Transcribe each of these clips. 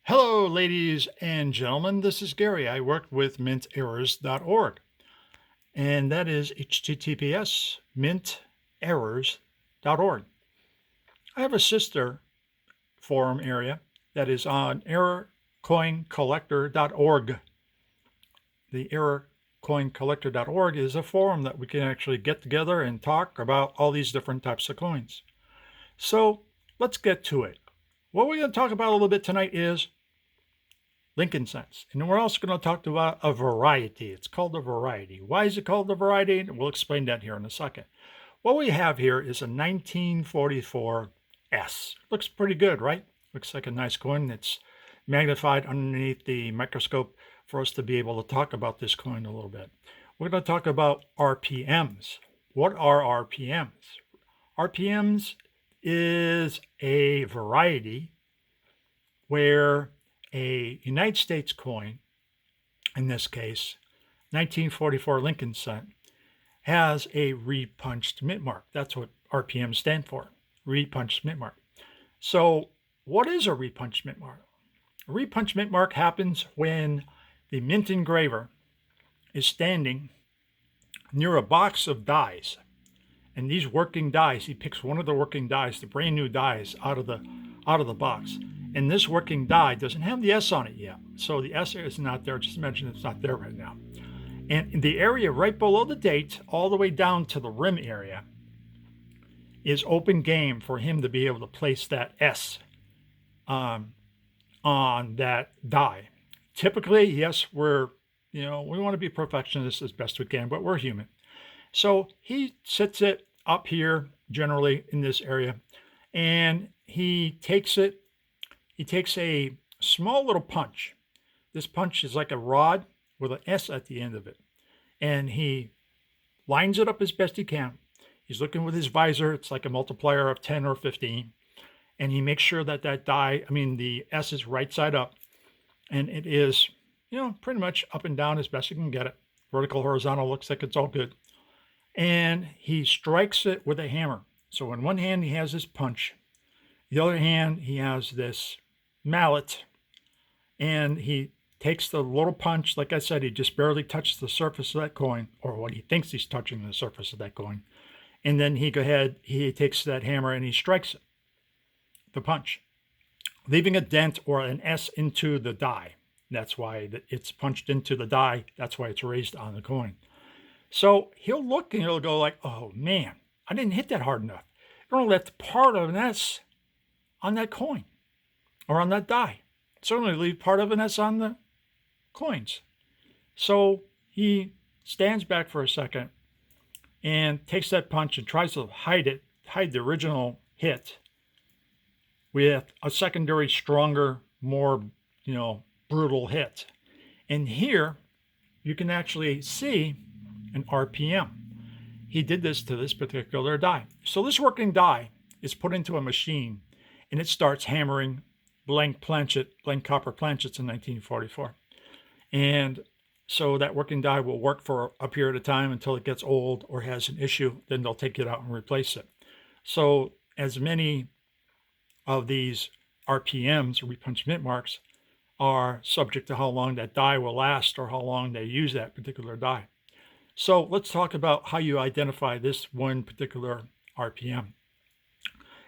Hello, ladies and gentlemen. This is Gary. I work with minterrors.org, and that is https minterrors.org. I have a sister forum area that is on errorcoincollector.org. The errorcoincollector.org is a forum that we can actually get together and talk about all these different types of coins. So let's get to it. What we're going to talk about a little bit tonight is Lincoln cents. And we're also going to talk about a variety. It's called a variety. Why is it called a variety? We'll explain that here in a second. What we have here is a 1944 S. Looks pretty good, right? Looks like a nice coin. It's magnified underneath the microscope for us to be able to talk about this coin a little bit. We're going to talk about RPMs. What are RPMs? RPMs is a variety where a United States coin, in this case, 1944 Lincoln cent, has a repunched mint mark. That's what RPM stand for, repunched mint mark. So what is a repunched mint mark? A repunched mint mark happens when the mint engraver is standing near a box of dies. And these working dies, he picks one of the working dies, the brand new dies out of the box. And this working die doesn't have the S on it yet. So the S is not there. Just imagine it's not there right now. And the area right below the date, all the way down to the rim area, is open game for him to be able to place that S on that die. Typically, yes, we want to be perfectionists as best we can, but we're human. So he sits it up here, generally in this area, and he takes a small little punch. This punch is like a rod with an S at the end of it. And he lines it up as best he can. He's looking with his visor. It's like a multiplier of 10 or 15. And he makes sure that the S is right side up. And it is, pretty much up and down as best you can get it. Vertical, horizontal, looks like it's all good. And he strikes it with a hammer. So in one hand, he has his punch. The other hand, he has this mallet, and he takes the little punch. Like I said, he just barely touches the surface of that coin, or what he thinks he's touching the surface of that coin. And then he takes that hammer and he strikes it, the punch, leaving a dent or an S into the die. That's why it's punched into the die. That's why it's raised on the coin. So he'll look and he'll go like, oh man, I didn't hit that hard enough. It only left part of an S on that coin or on that die. It's only leave part of an S on the coins. So he stands back for a second and takes that punch and tries to hide the original hit with a secondary, stronger, more, brutal hit. And here you can actually see an RPM. He did this to this particular die. So this working die is put into a machine and it starts hammering blank copper planchets in 1944. And so that working die will work for a period of time until it gets old or has an issue. Then they'll take it out and replace it. So as many of these RPMs, repunched mint marks, are subject to how long that die will last or how long they use that particular die. So let's talk about how you identify this one particular RPM.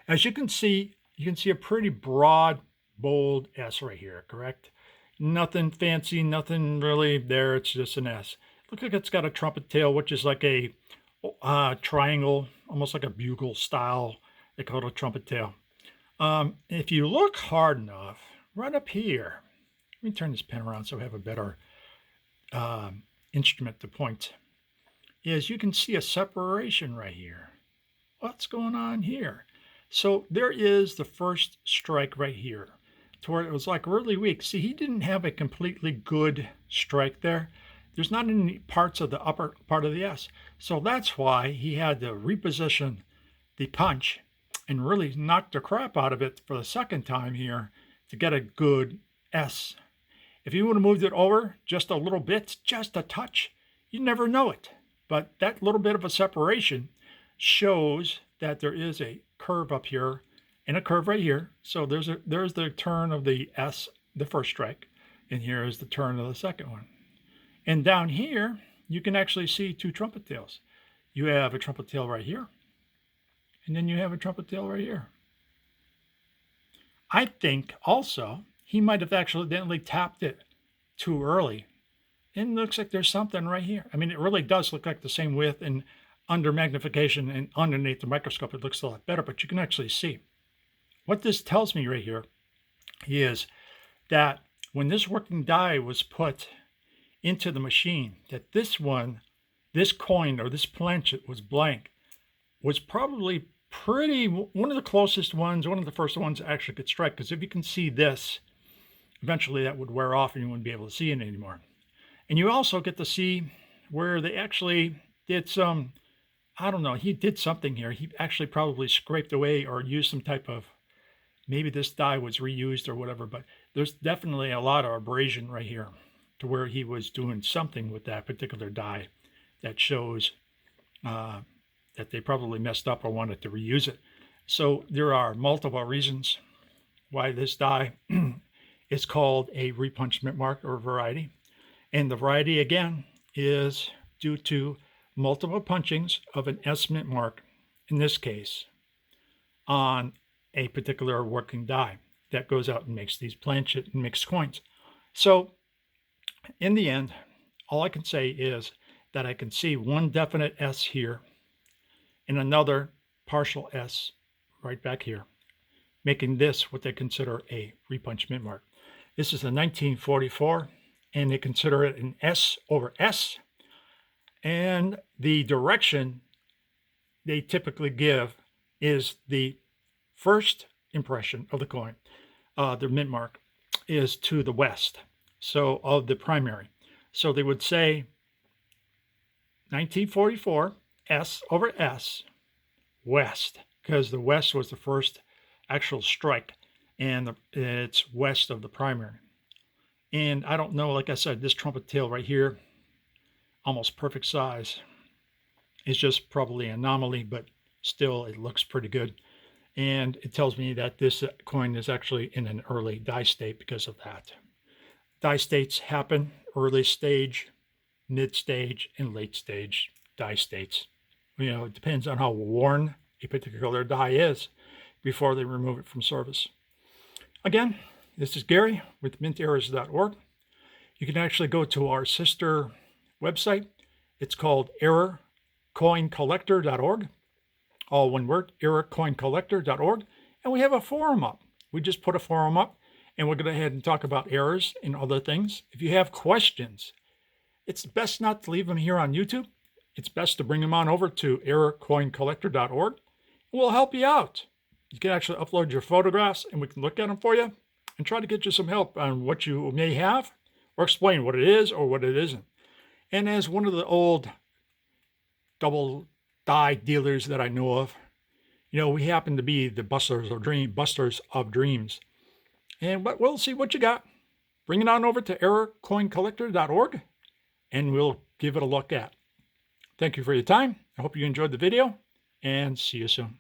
As you can see a pretty broad, bold S right here, correct? Nothing fancy, nothing really there. It's just an S. Look like it's got a trumpet tail, which is like a triangle, almost like a bugle style. They call it a trumpet tail. If you look hard enough, right up here, let me turn this pen around so I have a better instrument to point, is you can see a separation right here. What's going on here? So there is the first strike right here to where it was like really weak. See, he didn't have a completely good strike there. There's not any parts of the upper part of the S. So that's why he had to reposition the punch and really knock the crap out of it for the second time here to get a good S. If you would have moved it over just a little bit, just a touch, you never know it. But that little bit of a separation shows that there is a curve up here and a curve right here. So there's the turn of the S the first strike, and here is the turn of the second one. And down here, you can actually see two trumpet tails. You have a trumpet tail right here, and then you have a trumpet tail right here. I think also he might have accidentally tapped it too early. And it looks like there's something right here. I mean, it really does look like the same width, and under magnification and underneath the microscope, it looks a lot better, but you can actually see. What this tells me right here is that when this working die was put into the machine, that this coin or this planchet was blank, was probably one of the closest ones, one of the first ones to actually get strike. Because if you can see this, eventually that would wear off and you wouldn't be able to see it anymore. And you also get to see where they actually did some, I don't know, he did something here. He actually probably scraped away or used some type of, maybe this die was reused or whatever, but there's definitely a lot of abrasion right here to where he was doing something with that particular die that shows that they probably messed up or wanted to reuse it. So there are multiple reasons why this die is called a repunched Mintmark or variety. And the variety, again, is due to multiple punchings of an S Mintmark, in this case, on a particular working die that goes out and makes these planchet and mixed coins. So in the end, all I can say is that I can see one definite S here and another partial S right back here, making this what they consider a repunched Mintmark. This is a 1944, and they consider it an S over S. And the direction they typically give is the first impression of the coin, the Mintmark, is to the west, so of the primary. So they would say 1944, S over S, west, because the west was the first actual strike, and it's west of the primary. And I don't know, like I said, this trumpet tail right here, almost perfect size, is just probably an anomaly, but still it looks pretty good. And it tells me that this coin is actually in an early die state because of that. Die states happen early stage, mid stage, and late stage die states. You know, it depends on how worn a particular die is before they remove it from service. Again, this is Gary with minterrors.org. You can actually go to our sister website. It's called errorcoincollector.org. All one word, errorcoincollector.org. And we have a forum up. We just put a forum up, and we're going to go ahead and talk about errors and other things. If you have questions, it's best not to leave them here on YouTube. It's best to bring them on over to errorcoincollector.org. We'll help you out. You can actually upload your photographs, and we can look at them for you and try to get you some help on what you may have, or explain what it is or what it isn't. And as one of the old double die dealers that I know of, you know, we happen to be the busters of dreams. But we'll see what you got. Bring it on over to errorcoincollector.org, and we'll give it a look at. Thank you for your time. I hope you enjoyed the video, and see you soon.